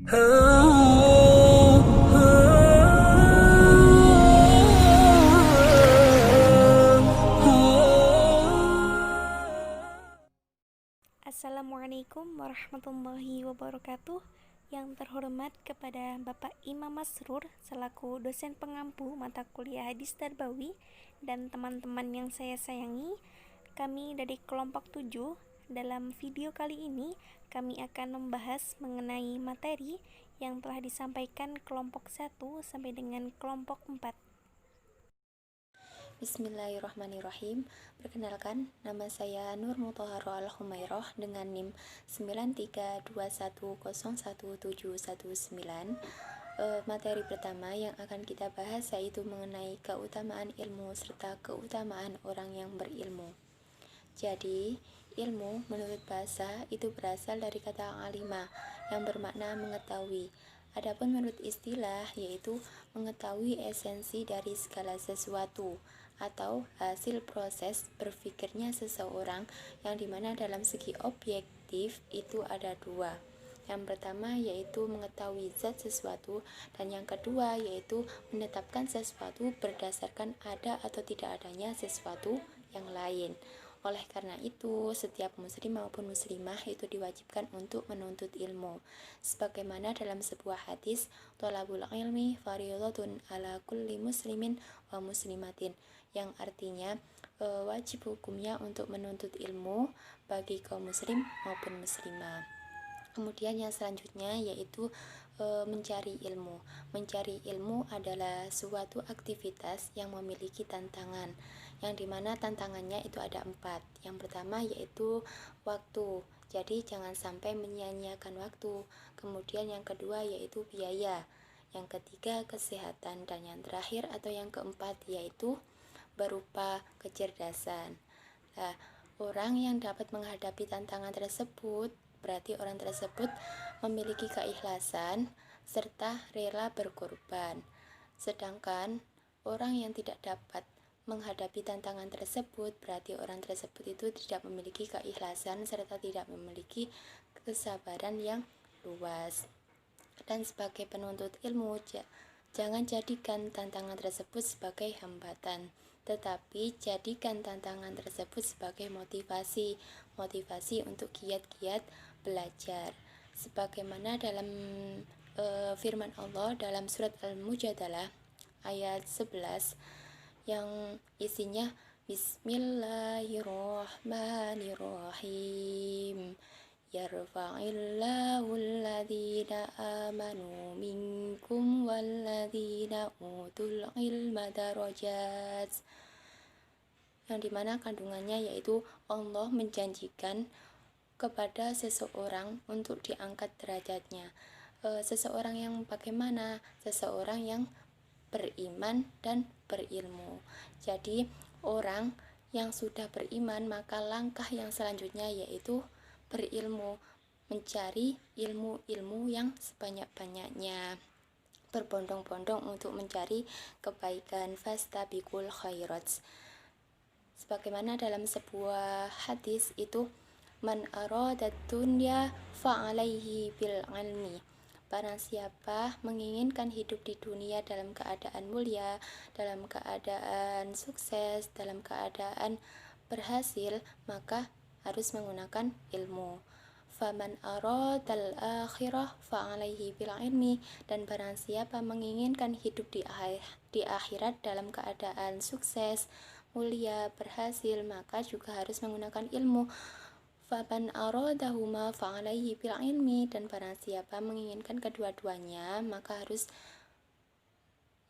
Assalamualaikum warahmatullahi wabarakatuh. Yang terhormat kepada Bapak Imam Masrur selaku dosen pengampu mata kuliah Hadis Tarbawi dan teman-teman yang saya sayangi, kami dari kelompok 7. Dalam video kali ini kami akan membahas mengenai materi yang telah disampaikan kelompok 1 sampai dengan kelompok 4. Bismillahirrahmanirrahim. Perkenalkan, nama saya Nur Mutahharo Al-Humairah dengan NIM 9321011719. Materi pertama yang akan kita bahas yaitu mengenai keutamaan ilmu serta keutamaan orang yang berilmu. Jadi, ilmu menurut bahasa itu berasal dari kata alima yang bermakna mengetahui. Adapun menurut istilah yaitu mengetahui esensi dari segala sesuatu atau hasil proses berpikirnya seseorang, yang dimana dalam segi objektif itu ada dua. Yang pertama yaitu mengetahui zat sesuatu, dan yang kedua yaitu menetapkan sesuatu berdasarkan ada atau tidak adanya sesuatu yang lain. Oleh karena itu, setiap muslim maupun muslimah itu diwajibkan untuk menuntut ilmu. Sebagaimana dalam sebuah hadis, thalabul ilmi fardhatun ala kulli muslimin wa muslimatin, yang artinya wajib hukumnya untuk menuntut ilmu bagi kaum muslim maupun muslimah. Kemudian yang selanjutnya yaitu mencari ilmu. Mencari ilmu adalah suatu aktivitas yang memiliki tantangan, yang dimana tantangannya itu ada 4. Yang pertama yaitu waktu, jadi jangan sampai menyia-nyiakan waktu. Kemudian yang kedua yaitu biaya, yang ketiga kesehatan, dan yang terakhir atau yang keempat yaitu berupa kecerdasan. Nah, orang yang dapat menghadapi tantangan tersebut berarti orang tersebut memiliki keikhlasan serta rela berkorban. Sedangkan orang yang tidak dapat menghadapi tantangan tersebut berarti orang tersebut itu tidak memiliki keikhlasan serta tidak memiliki kesabaran yang luas. Dan sebagai penuntut ilmu, jangan jadikan tantangan tersebut sebagai hambatan, tetapi jadikan tantangan tersebut sebagai motivasi untuk giat-giat belajar. Sebagaimana dalam firman Allah dalam surat Al-Mujadalah ayat 11 yang isinya Bismillahirrahmanirrahim. Yarfa'illahu alladhina amanu minkum walladhina utul ilma darajat, yang dimana kandungannya yaitu Allah menjanjikan kepada seseorang untuk diangkat derajatnya. Seseorang yang bagaimana? Seseorang yang beriman dan berilmu. Jadi orang yang sudah beriman, maka langkah yang selanjutnya yaitu berilmu, mencari ilmu-ilmu yang sebanyak-banyaknya, berbondong-bondong untuk mencari kebaikan. Fastabiqul khairat. Sebagaimana dalam sebuah hadis itu, man aradad dunya fa'alaihi bil ilmi. Barang siapa menginginkan hidup di dunia dalam keadaan mulia, dalam keadaan sukses, dalam keadaan berhasil, maka harus menggunakan ilmu. Faman aradal akhirah fa'alaihi bil ilmi. Dan barang siapa menginginkan hidup di akhirat dalam keadaan sukses, mulia, berhasil, maka juga harus menggunakan ilmu. Faman aradahuma fa'alaihi bil ilmi. Dan barang siapa menginginkan kedua-duanya, maka harus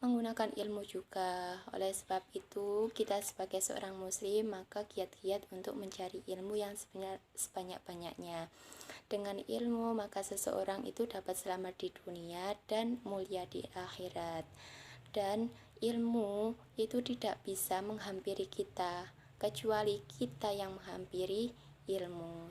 menggunakan ilmu juga. Oleh sebab itu, kita sebagai seorang muslim maka giat-giat untuk mencari ilmu yang sebanyak-banyaknya. Dengan ilmu maka seseorang itu dapat selamat di dunia dan mulia di akhirat. Dan ilmu itu tidak bisa menghampiri kita kecuali kita yang menghampiri ilmu.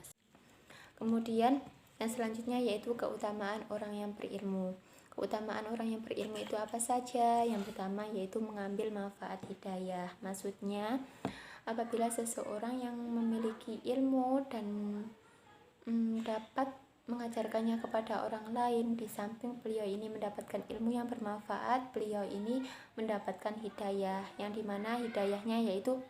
Kemudian yang selanjutnya yaitu keutamaan orang yang berilmu. Keutamaan orang yang berilmu itu apa saja? Yang pertama yaitu mengambil manfaat hidayah. Maksudnya apabila seseorang yang memiliki ilmu dan dapat mengajarkannya kepada orang lain. Di samping beliau ini mendapatkan ilmu yang bermanfaat, beliau ini mendapatkan hidayah, yang dimana hidayahnya yaitu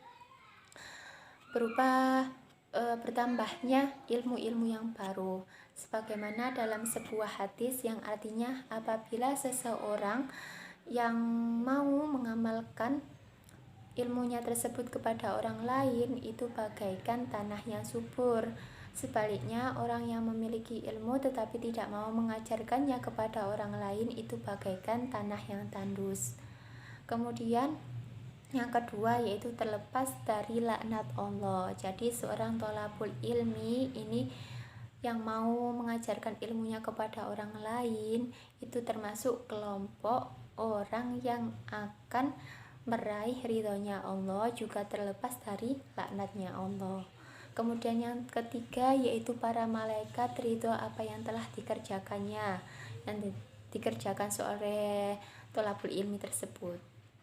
berupa bertambahnya ilmu-ilmu yang baru, sebagaimana dalam sebuah hadis yang artinya apabila seseorang yang mau mengamalkan ilmunya tersebut kepada orang lain itu bagaikan tanah yang subur. Sebaliknya, orang yang memiliki ilmu tetapi tidak mau mengajarkannya kepada orang lain itu bagaikan tanah yang tandus. Kemudian yang kedua yaitu terlepas dari laknat Allah. Jadi seorang thalabul ilmi ini yang mau mengajarkan ilmunya kepada orang lain itu termasuk kelompok orang yang akan meraih ridhonya Allah, juga terlepas dari laknatnya Allah. Kemudian yang ketiga yaitu para malaikat ridho apa yang telah dikerjakannya, yang dikerjakan oleh thalabul ilmi tersebut.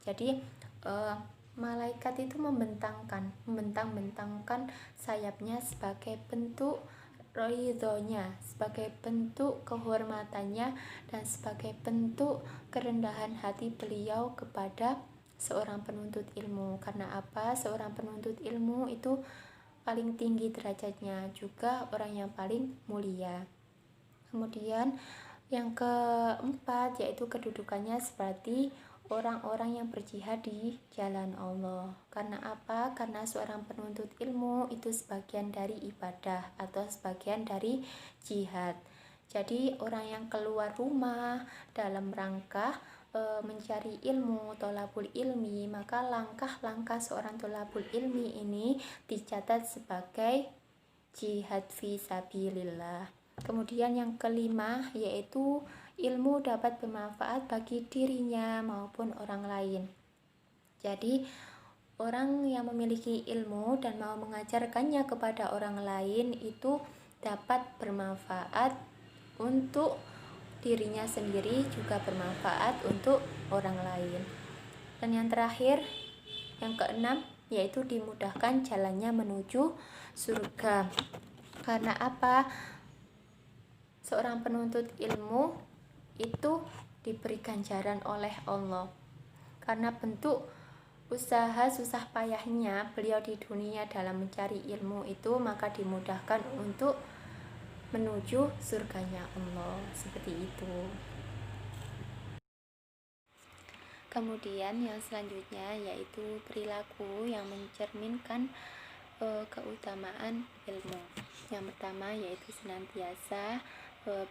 Jadi malaikat itu membentang-bentangkan sayapnya sebagai bentuk ridhonya, sebagai bentuk kehormatannya, dan sebagai bentuk kerendahan hati beliau kepada seorang penuntut ilmu. Karena apa? Seorang penuntut ilmu itu paling tinggi derajatnya, juga orang yang paling mulia. Kemudian yang keempat yaitu kedudukannya seperti orang-orang yang berjihad di jalan Allah. Karena apa? Karena seorang penuntut ilmu itu sebagian dari ibadah atau sebagian dari jihad. Jadi orang yang keluar rumah dalam rangka mencari ilmu, thalabul ilmi, maka langkah-langkah seorang thalabul ilmi ini dicatat sebagai jihad fi sabilillah. Kemudian yang kelima yaitu ilmu dapat bermanfaat bagi dirinya maupun orang lain. Jadi orang yang memiliki ilmu dan mau mengajarkannya kepada orang lain itu dapat bermanfaat untuk dirinya sendiri, juga bermanfaat untuk orang lain. Dan yang terakhir, yang keenam, yaitu dimudahkan jalannya menuju surga. Karena apa? Seorang penuntut ilmu itu diberi ganjaran oleh Allah. Karena bentuk usaha susah payahnya beliau di dunia dalam mencari ilmu itu, maka dimudahkan untuk menuju surganya Allah, seperti itu. Kemudian yang selanjutnya yaitu perilaku yang mencerminkan keutamaan ilmu. Yang pertama yaitu senantiasa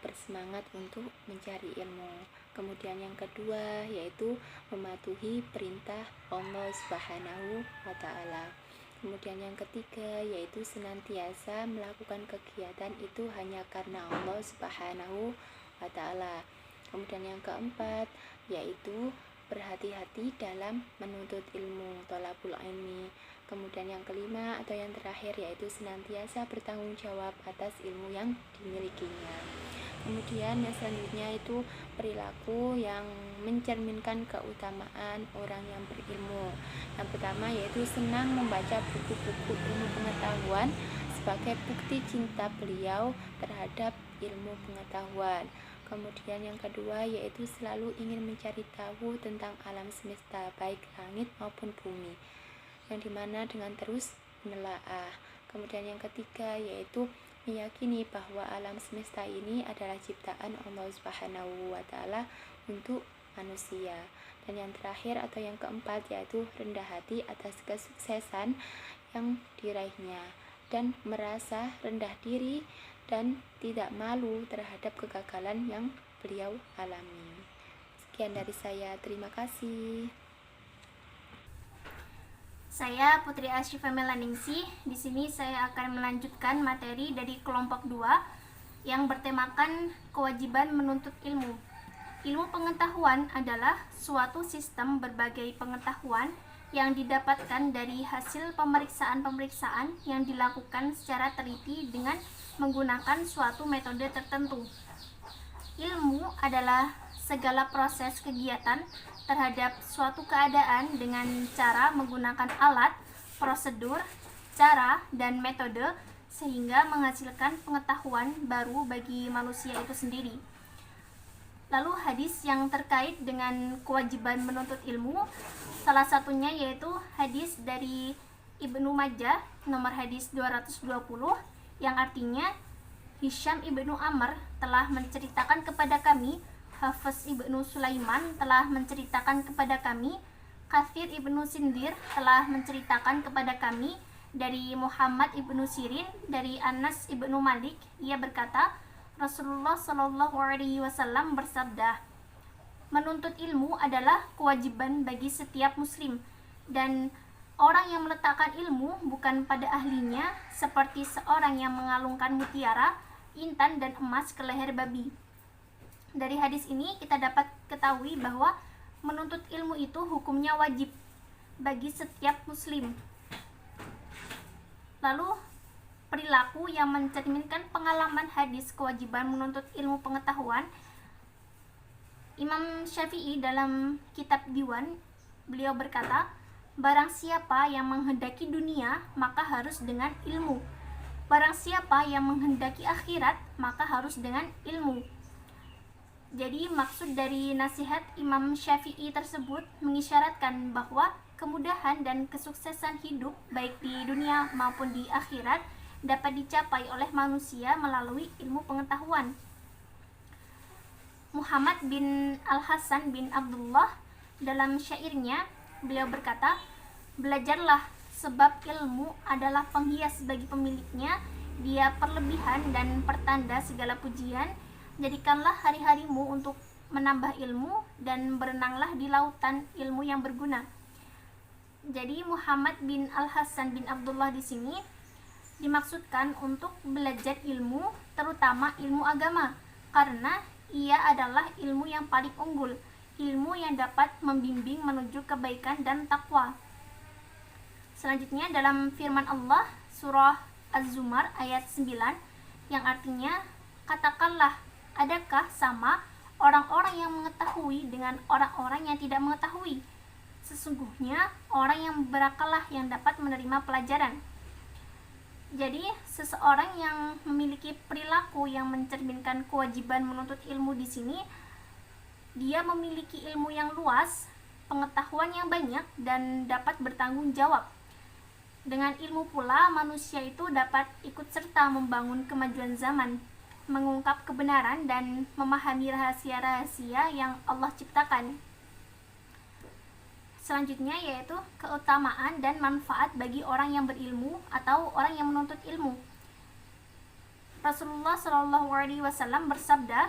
bersemangat untuk mencari ilmu. Kemudian yang kedua yaitu mematuhi perintah Allah Subhanahu wa Ta'ala. Kemudian yang ketiga yaitu senantiasa melakukan kegiatan itu hanya karena Allah Subhanahu wa Ta'ala. Kemudian yang keempat yaitu berhati-hati dalam menuntut ilmu, thalabul ilmi. Kemudian yang kelima atau yang terakhir yaitu senantiasa bertanggung jawab atas ilmu yang dimilikinya. Kemudian yang selanjutnya itu perilaku yang mencerminkan keutamaan orang yang berilmu. Yang pertama yaitu senang membaca buku-buku ilmu pengetahuan sebagai bukti cinta beliau terhadap ilmu pengetahuan. Kemudian yang kedua yaitu selalu ingin mencari tahu tentang alam semesta, baik langit maupun bumi, yang dimana dengan terus menelaah. Kemudian yang ketiga yaitu meyakini bahwa alam semesta ini adalah ciptaan Allah Subhanahu wa Ta'ala untuk manusia. Dan yang terakhir atau yang keempat yaitu rendah hati atas kesuksesan yang diraihnya dan merasa rendah diri dan tidak malu terhadap kegagalan yang beliau alami. Sekian dari saya, terima kasih. Saya Putri Asyifa Melaningsih. Di sini saya akan melanjutkan materi dari kelompok 2 yang bertemakan kewajiban menuntut ilmu. Ilmu pengetahuan adalah suatu sistem berbagai pengetahuan yang didapatkan dari hasil pemeriksaan-pemeriksaan yang dilakukan secara teliti dengan menggunakan suatu metode tertentu. Ilmu adalah segala proses kegiatan terhadap suatu keadaan dengan cara menggunakan alat, prosedur, cara, dan metode sehingga menghasilkan pengetahuan baru bagi manusia itu sendiri. Lalu hadis yang terkait dengan kewajiban menuntut ilmu, salah satunya yaitu hadis dari Ibnu Majah nomor hadis 220 yang artinya Hisham ibnu Amr telah menceritakan kepada kami, Hafiz ibnu Sulaiman telah menceritakan kepada kami, Kathir ibnu Sindir telah menceritakan kepada kami dari Muhammad ibnu Sirin dari Anas ibnu Malik. Ia berkata, Rasulullah Shallallahu Alaihi Wasallam bersabda, menuntut ilmu adalah kewajiban bagi setiap muslim, dan orang yang meletakkan ilmu bukan pada ahlinya seperti seorang yang mengalungkan mutiara, intan, dan emas ke leher babi. Dari hadis ini kita dapat ketahui bahwa menuntut ilmu itu hukumnya wajib bagi setiap muslim. Lalu perilaku yang mencerminkan pengalaman hadis kewajiban menuntut ilmu pengetahuan, Imam Syafi'i dalam kitab Diwan, beliau berkata, barang siapa yang menghendaki dunia, maka harus dengan ilmu. Barang siapa yang menghendaki akhirat, maka harus dengan ilmu. Jadi maksud dari nasihat Imam Syafi'i tersebut mengisyaratkan bahwa kemudahan dan kesuksesan hidup baik di dunia maupun di akhirat dapat dicapai oleh manusia melalui ilmu pengetahuan. Muhammad bin Al-Hasan bin Abdullah dalam syairnya, beliau berkata, belajarlah sebab ilmu adalah penghias bagi pemiliknya, dia perlebihan dan pertanda segala pujian. Jadikanlah hari-harimu untuk menambah ilmu dan berenanglah di lautan ilmu yang berguna. Jadi Muhammad bin Al-Hasan bin Abdullah di sini dimaksudkan untuk belajar ilmu, terutama ilmu agama, karena ia adalah ilmu yang paling unggul, ilmu yang dapat membimbing menuju kebaikan dan takwa. Selanjutnya dalam firman Allah surah Az-Zumar ayat 9 yang artinya, katakanlah, adakah sama orang-orang yang mengetahui dengan orang-orang yang tidak mengetahui? Sesungguhnya orang yang berakallah yang dapat menerima pelajaran. Jadi seseorang yang memiliki perilaku yang mencerminkan kewajiban menuntut ilmu di sini, dia memiliki ilmu yang luas, pengetahuan yang banyak, dan dapat bertanggung jawab. Dengan ilmu pula manusia itu dapat ikut serta membangun kemajuan zaman, mengungkap kebenaran, dan memahami rahasia-rahasia yang Allah ciptakan. Selanjutnya yaitu keutamaan dan manfaat bagi orang yang berilmu atau orang yang menuntut ilmu. Rasulullah Shallallahu Alaihi Wasallam bersabda,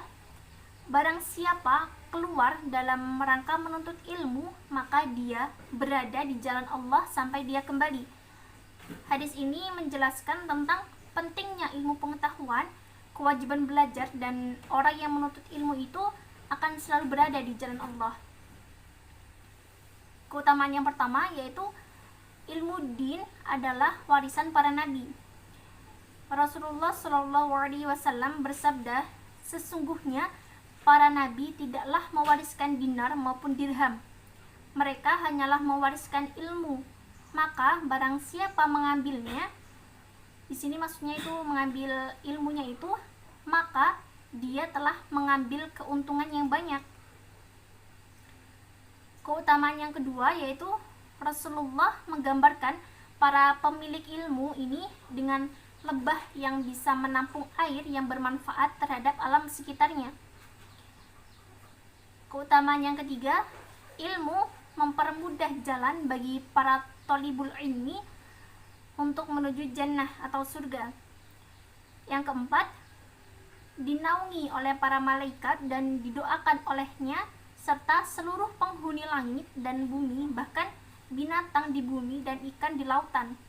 barang siapa keluar dalam rangka menuntut ilmu, maka dia berada di jalan Allah sampai dia kembali. Hadis ini menjelaskan tentang pentingnya ilmu pengetahuan, kewajiban belajar, dan orang yang menuntut ilmu itu akan selalu berada di jalan Allah. Keutamaan yang pertama yaitu ilmu din adalah warisan para nabi. Rasulullah Shallallahu Alaihi Wasallam bersabda, sesungguhnya para nabi tidaklah mewariskan dinar maupun dirham, mereka hanyalah mewariskan ilmu. Maka barang siapa mengambilnya, di sini maksudnya itu mengambil ilmunya itu, maka dia telah mengambil keuntungan yang banyak. Keutamaan yang kedua yaitu Rasulullah menggambarkan para pemilik ilmu ini dengan lebah yang bisa menampung air yang bermanfaat terhadap alam sekitarnya. Keutamaan yang ketiga, ilmu mempermudah jalan bagi para thalibul ilmi untuk menuju jannah atau surga. Yang keempat, dinaungi oleh para malaikat dan didoakan olehnya serta seluruh penghuni langit dan bumi, bahkan binatang di bumi dan ikan di lautan.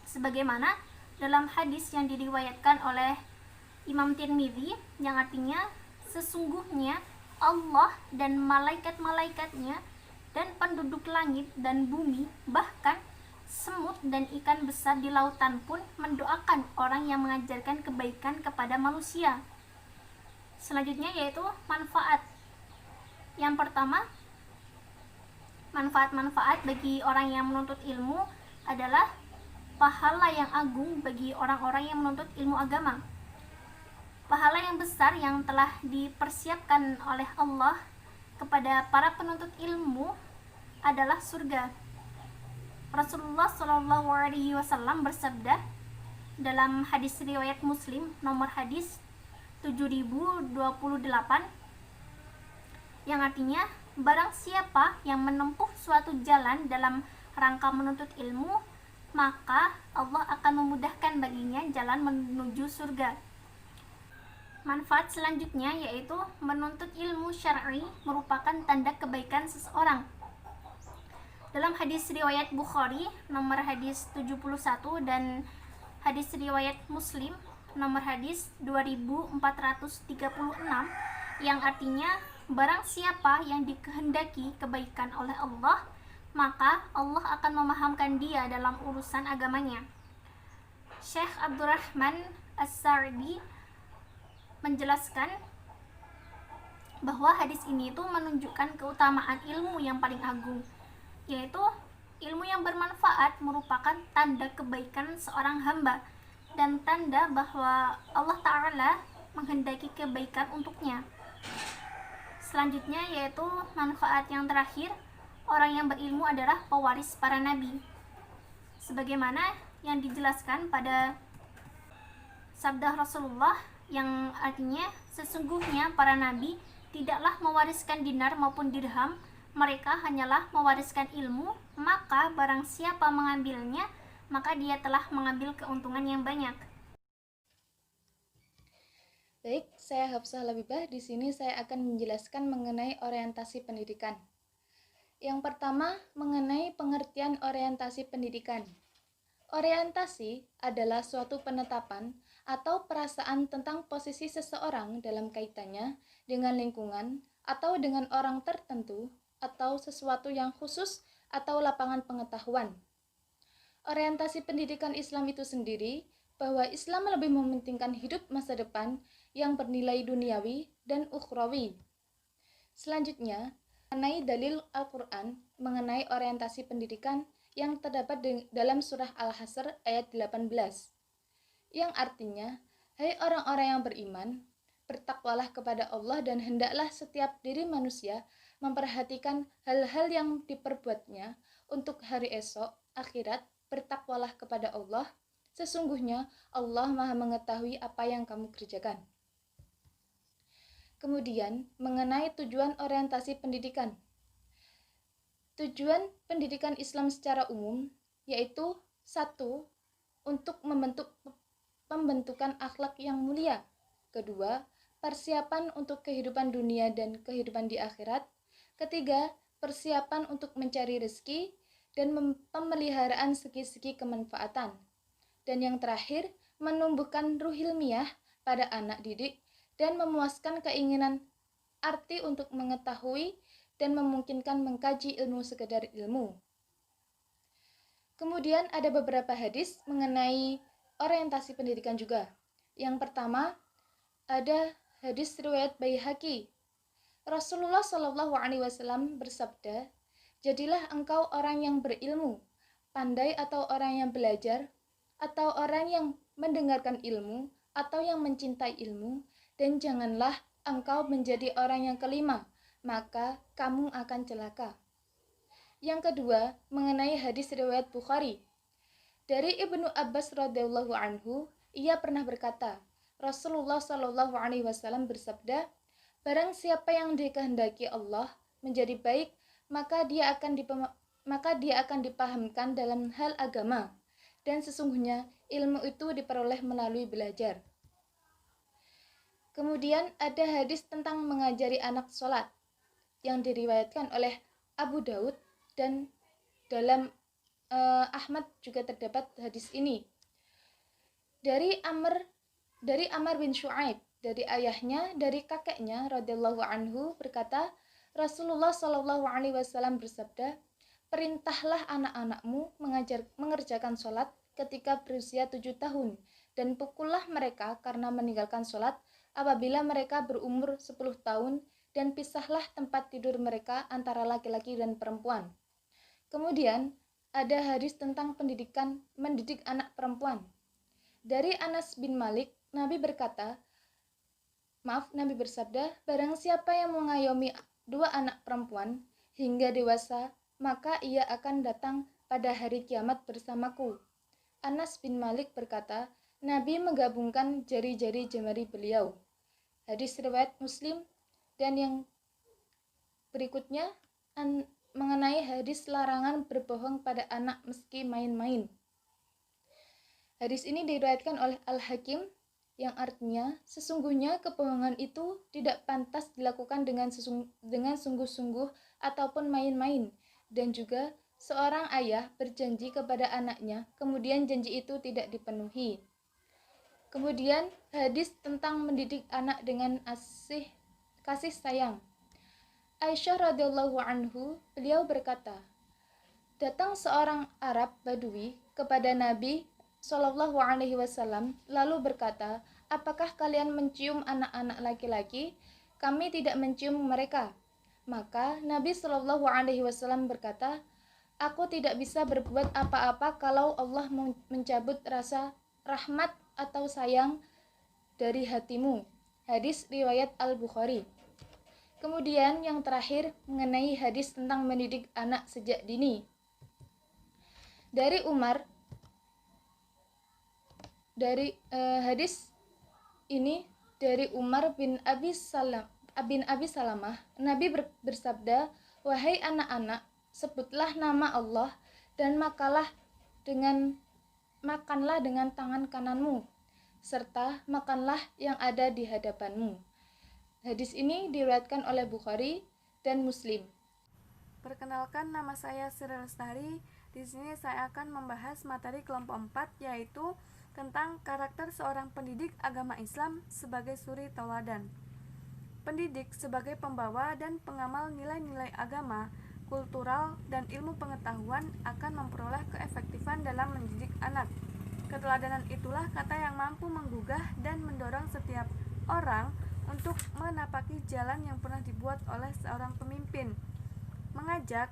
Sebagaimana dalam hadis yang diriwayatkan oleh Imam Tirmidzi yang artinya, sesungguhnya Allah dan malaikat-malaikatnya dan penduduk langit dan bumi, bahkan semut dan ikan besar di lautan pun mendoakan orang yang mengajarkan kebaikan kepada manusia. Selanjutnya yaitu manfaat. Yang pertama, manfaat-manfaat bagi orang yang menuntut ilmu adalah pahala yang agung bagi orang-orang yang menuntut ilmu agama. Pahala yang besar yang telah dipersiapkan oleh Allah kepada para penuntut ilmu adalah surga. Rasulullah Shallallahu Alaihi Wasallam bersabda dalam hadis riwayat Muslim nomor hadis 7028 yang artinya, barang siapa yang menempuh suatu jalan dalam rangka menuntut ilmu, maka Allah akan memudahkan baginya jalan menuju surga. Manfaat selanjutnya yaitu menuntut ilmu syar'i merupakan tanda kebaikan seseorang. Dalam hadis riwayat Bukhari nomor hadis 71 dan hadis riwayat Muslim nomor hadis 2436 yang artinya barang siapa yang dikehendaki kebaikan oleh Allah, maka Allah akan memahamkan dia dalam urusan agamanya. Syekh Abdurrahman As-Sa'di menjelaskan bahwa hadis ini itu menunjukkan keutamaan ilmu yang paling agung, yaitu ilmu yang bermanfaat merupakan tanda kebaikan seorang hamba dan tanda bahwa Allah Ta'ala menghendaki kebaikan untuknya. Selanjutnya yaitu manfaat yang terakhir, orang yang berilmu adalah pewaris para nabi. Sebagaimana yang dijelaskan pada sabda Rasulullah yang artinya sesungguhnya para nabi tidaklah mewariskan dinar maupun dirham, mereka hanyalah mewariskan ilmu, maka barang siapa mengambilnya, maka dia telah mengambil keuntungan yang banyak. Baik, saya Hafsah Labibah. Di sini saya akan menjelaskan mengenai orientasi pendidikan. Yang pertama, mengenai pengertian orientasi pendidikan. Orientasi adalah suatu penetapan atau perasaan tentang posisi seseorang dalam kaitannya dengan lingkungan atau dengan orang tertentu atau sesuatu yang khusus atau lapangan pengetahuan. Orientasi pendidikan Islam itu sendiri bahwa Islam lebih mementingkan hidup masa depan yang bernilai duniawi dan ukhrawi. Selanjutnya, mengenai dalil Al-Quran mengenai orientasi pendidikan yang terdapat dalam surah Al-Hasr ayat 18, yang artinya, hai orang-orang yang beriman, bertakwalah kepada Allah dan hendaklah setiap diri manusia memperhatikan hal-hal yang diperbuatnya untuk hari esok, akhirat, bertakwalah kepada Allah, sesungguhnya Allah Maha mengetahui apa yang kamu kerjakan. Kemudian, mengenai tujuan orientasi pendidikan. Tujuan pendidikan Islam secara umum yaitu 1. Untuk pembentukan akhlak yang mulia. 2. Persiapan untuk kehidupan dunia dan kehidupan di akhirat. 3. Persiapan untuk mencari rezeki dan pemeliharaan segi-segi kemanfaatan. Dan yang terakhir, menumbuhkan ruh ilmiah pada anak didik dan memuaskan keinginan arti untuk mengetahui dan memungkinkan mengkaji ilmu sekedar ilmu. Kemudian ada beberapa hadis mengenai orientasi pendidikan juga. Yang pertama, ada hadis riwayat Baihaqi. Rasulullah Shallallahu Alaihi Wasallam bersabda, jadilah engkau orang yang berilmu, pandai atau orang yang belajar, atau orang yang mendengarkan ilmu, atau yang mencintai ilmu, dan janganlah engkau menjadi orang yang kelima, maka kamu akan celaka. Yang kedua, mengenai hadis riwayat Bukhari. Dari Ibnu Abbas radhiyallahu anhu, ia pernah berkata, Rasulullah Shallallahu Alaihi Wasallam bersabda, barang siapa yang dikehendaki Allah menjadi baik, maka dia akan dipahamkan dalam hal agama, dan sesungguhnya ilmu itu diperoleh melalui belajar. Kemudian ada hadis tentang mengajari anak sholat yang diriwayatkan oleh Abu Daud, dan dalam Ahmad juga terdapat hadis ini. Dari Amr bin Shu'aib, dari ayahnya, dari kakeknya radhiyallahu anhu berkata, Rasulullah Shallallahu Alaihi Wasallam bersabda, perintahlah anak-anakmu mengerjakan sholat ketika berusia 7 tahun, dan pukullah mereka karena meninggalkan sholat apabila mereka berumur 10 tahun, dan pisahlah tempat tidur mereka antara laki-laki dan perempuan. Kemudian ada hadis tentang mendidik anak perempuan. Dari Anas bin Malik, Nabi bersabda, barang siapa yang mengayomi 2 anak perempuan hingga dewasa, maka ia akan datang pada hari kiamat bersamaku. Anas bin Malik berkata, Nabi menggabungkan jari-jari jemari beliau. Hadis riwayat Muslim. Dan yang berikutnya mengenai hadis larangan berbohong pada anak meski main-main. Hadis ini diriwayatkan oleh Al-Hakim, yang artinya sesungguhnya kebohongan itu tidak pantas dilakukan dengan sungguh-sungguh ataupun main-main, dan juga seorang ayah berjanji kepada anaknya, kemudian janji itu tidak dipenuhi. Kemudian hadis tentang mendidik anak dengan kasih sayang. Aisyah radhiyallahu anhu, beliau berkata, datang seorang Arab Badui kepada Nabi Shallallahu Alaihi Wasallam lalu berkata, apakah kalian mencium anak-anak laki-laki? Kami tidak mencium mereka. Maka Nabi Shallallahu Alaihi Wasallam berkata, aku tidak bisa berbuat apa-apa kalau Allah mencabut rasa rahmat atau sayang dari hatimu. Hadis riwayat Al-Bukhari. Kemudian yang terakhir mengenai hadis tentang mendidik anak sejak dini. Dari hadis ini dari Umar bin Abi Salamah, Nabi bersabda, wahai anak-anak, sebutlah nama Allah dan makanlah dengan tangan kananmu, serta makanlah yang ada di hadapanmu. Hadis ini diriwayatkan oleh Bukhari dan Muslim. Perkenalkan, nama saya Sri Lestari. Di sini saya akan membahas materi kelompok 4, yaitu tentang karakter seorang pendidik agama Islam sebagai suri tauladan. Pendidik sebagai pembawa dan pengamal nilai-nilai agama, kultural, dan ilmu pengetahuan akan memperoleh keefektifan dalam mendidik anak. Keteladanan itulah kata yang mampu menggugah dan mendorong setiap orang untuk menapaki jalan yang pernah dibuat oleh seorang pemimpin. Mengajak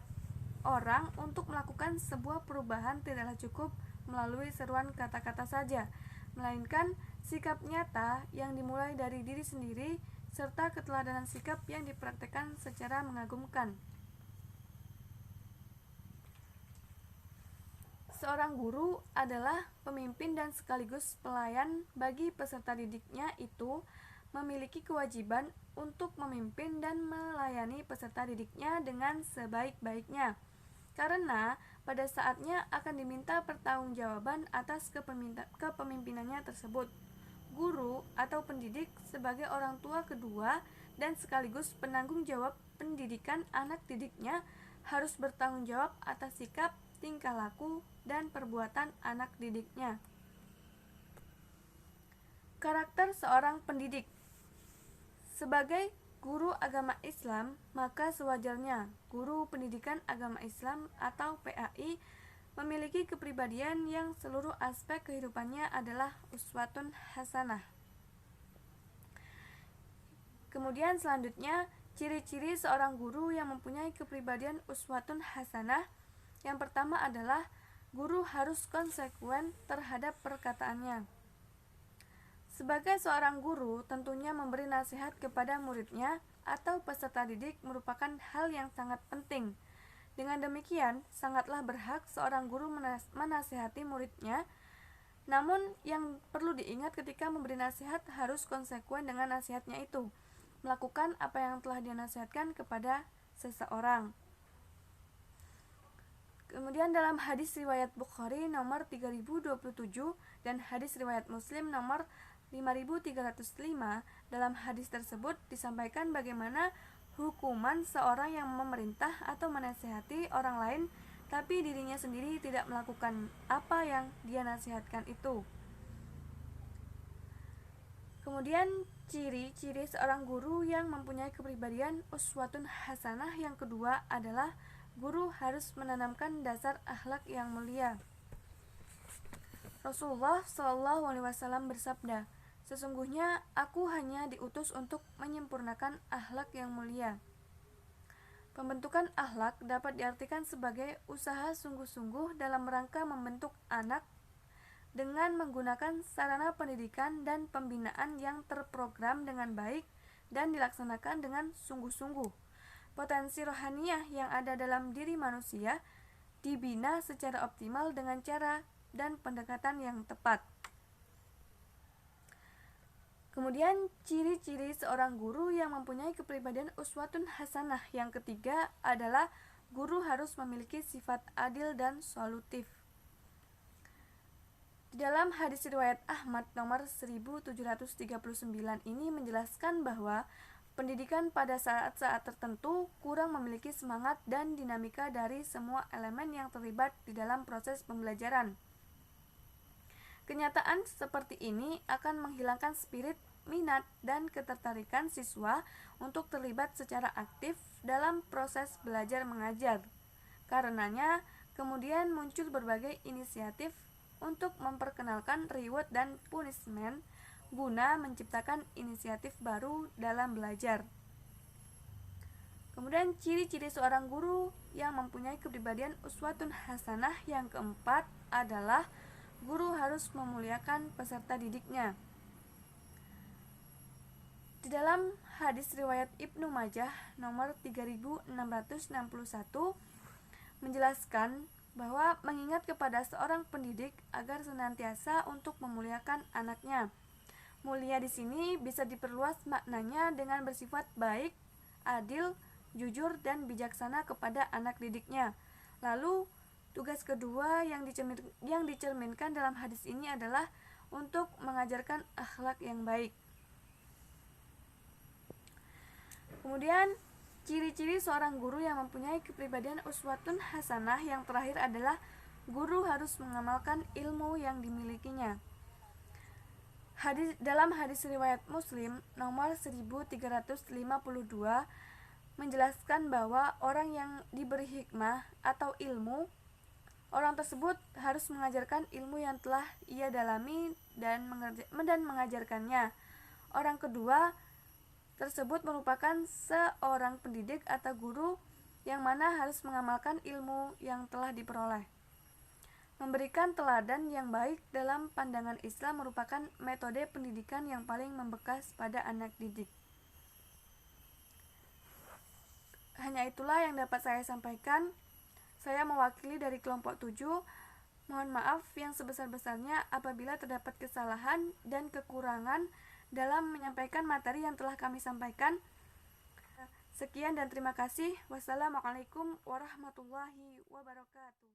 orang untuk melakukan sebuah perubahan tidaklah cukup melalui seruan kata-kata saja, melainkan sikap nyata yang dimulai dari diri sendiri serta keteladanan sikap yang dipraktekkan secara mengagumkan. Seorang guru adalah pemimpin dan sekaligus pelayan bagi peserta didiknya. Itu memiliki kewajiban untuk memimpin dan melayani peserta didiknya dengan sebaik-baiknya, karena pada saatnya akan diminta pertanggungjawaban atas kepemimpinannya tersebut. Guru atau pendidik sebagai orang tua kedua dan sekaligus penanggung jawab pendidikan anak didiknya harus bertanggung jawab atas sikap, tingkah laku, dan perbuatan anak didiknya. Karakter seorang pendidik. Sebagai guru agama Islam, maka sewajarnya guru pendidikan agama Islam atau PAI memiliki kepribadian yang seluruh aspek kehidupannya adalah uswatun hasanah. Kemudian selanjutnya, ciri-ciri seorang guru yang mempunyai kepribadian uswatun hasanah. Yang pertama adalah guru harus konsekuen terhadap perkataannya. Sebagai seorang guru, tentunya memberi nasihat kepada muridnya atau peserta didik merupakan hal yang sangat penting. Dengan demikian, sangatlah berhak seorang guru menasihati muridnya. Namun, yang perlu diingat ketika memberi nasihat harus konsekuen dengan nasihatnya itu, melakukan apa yang telah dia nasihatkan kepada seseorang. Kemudian dalam hadis riwayat Bukhari nomor 3027 dan hadis riwayat Muslim nomor 5305, dalam hadis tersebut disampaikan bagaimana hukuman seorang yang memerintah atau menasihati orang lain tapi dirinya sendiri tidak melakukan apa yang dia nasihatkan itu. Kemudian ciri-ciri seorang guru yang mempunyai kepribadian uswatun hasanah yang kedua adalah guru harus menanamkan dasar akhlak yang mulia. Rasulullah SAW bersabda, sesungguhnya aku hanya diutus untuk menyempurnakan akhlak yang mulia. Pembentukan akhlak dapat diartikan sebagai usaha sungguh-sungguh dalam rangka membentuk anak dengan menggunakan sarana pendidikan dan pembinaan yang terprogram dengan baik dan dilaksanakan dengan sungguh-sungguh. Potensi rohaniah yang ada dalam diri manusia dibina secara optimal dengan cara dan pendekatan yang tepat. Kemudian ciri-ciri seorang guru yang mempunyai kepribadian uswatun hasanah yang ketiga adalah guru harus memiliki sifat adil dan solutif. Di dalam hadis riwayat Ahmad nomor 1739 ini menjelaskan bahwa pendidikan pada saat-saat tertentu kurang memiliki semangat dan dinamika dari semua elemen yang terlibat di dalam proses pembelajaran. Kenyataan seperti ini akan menghilangkan spirit, minat, dan ketertarikan siswa untuk terlibat secara aktif dalam proses belajar mengajar. Karenanya, kemudian muncul berbagai inisiatif untuk memperkenalkan reward dan punishment guna menciptakan inisiatif baru dalam belajar. Kemudian ciri-ciri seorang guru yang mempunyai kepribadian uswatun hasanah yang keempat adalah guru harus memuliakan peserta didiknya. Di dalam hadis riwayat Ibnu Majah nomor 3661 menjelaskan bahwa mengingat kepada seorang pendidik agar senantiasa untuk memuliakan anaknya. Mulia di sini bisa diperluas maknanya dengan bersifat baik, adil, jujur, dan bijaksana kepada anak didiknya. Lalu tugas kedua yang dicerminkan dalam hadis ini adalah untuk mengajarkan akhlak yang baik. Kemudian, ciri-ciri seorang guru yang mempunyai kepribadian uswatun hasanah yang terakhir adalah guru harus mengamalkan ilmu yang dimilikinya. Dalam hadis riwayat Muslim nomor 1352 menjelaskan bahwa orang yang diberi hikmah atau ilmu, orang tersebut harus mengajarkan ilmu yang telah ia dalami dan mengajarkannya. Orang kedua tersebut merupakan seorang pendidik atau guru yang mana harus mengamalkan ilmu yang telah diperoleh. Memberikan teladan yang baik dalam pandangan Islam merupakan metode pendidikan yang paling membekas pada anak didik. Hanya itulah yang dapat saya sampaikan. Saya mewakili dari kelompok 7. Mohon maaf yang sebesar-besarnya apabila terdapat kesalahan dan kekurangan dalam menyampaikan materi yang telah kami sampaikan. Sekian dan terima kasih. Wassalamualaikum warahmatullahi wabarakatuh.